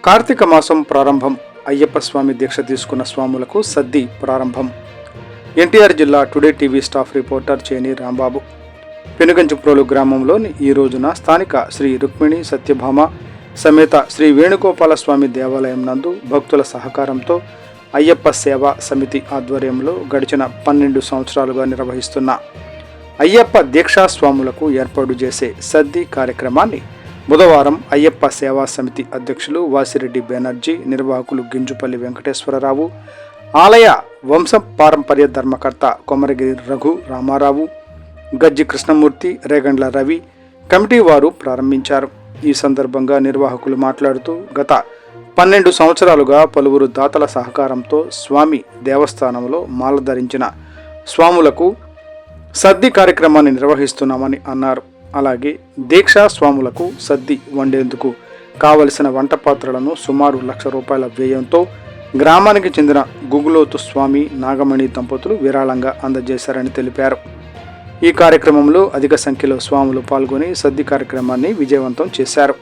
కార్తీక మాసం ప్రారంభం. అయ్యప్ప స్వామి దీక్ష తీసుకున్న స్వాములకు సద్ది ప్రారంభం. ఎన్టీఆర్ జిల్లా today TV staff reporter Cheni Rambabu. Penuganchiprolu గ్రామంలోని ఈ రోజున స్థానిక శ్రీ రుక్మిణి సత్యభామ సమేత శ్రీ వేణుగోపాల స్వామి దేవాలయం నందు భక్తుల సహకారంతో అయ్యప్ప సేవా సమితి ఆధ్వర్యంలో గడిచిన 12 సంవత్సరాలుగా నిర్వహిస్తున్న అయ్యప్ప దీక్షా స్వాములకు ఏర్పాటు చేసే సద్ది కార్యక్రమాన్ని బుధవారం అయ్యప్ప సేవా సమితి అధ్యక్షులు వాసిరెడ్డి బెనర్జీ, నిర్వాహకులు గింజుపల్లి వెంకటేశ్వరరావు, ఆలయ వంశ పారంపర్య ధర్మకర్త కొమరగిరి రఘు రామారావు, గజ్జి కృష్ణమూర్తి, రేగండ్ల రవి కమిటీ వారు ప్రారంభించారు. ఈ సందర్భంగా నిర్వాహకులు మాట్లాడుతూ గత 12 సంవత్సరాలుగా పలువురు దాతల సహకారంతో స్వామి దేవస్థానంలో మాల ధరించిన స్వాములకు సద్ది కార్యక్రమాన్ని నిర్వహిస్తున్నామని అన్నారు. అలాగే దీక్షా స్వాములకు సద్ది వండేందుకు కావలసిన వంట పాత్రలను సుమారు ₹1,00,000 వ్యయంతో గ్రామానికి చెందిన గుగులోతు స్వామి, నాగమణి దంపతులు విరాళంగా అందజేశారని తెలిపారు. ఈ కార్యక్రమంలో అధిక సంఖ్యలో స్వాములు పాల్గొని సద్ది కార్యక్రమాన్ని విజయవంతం చేశారు.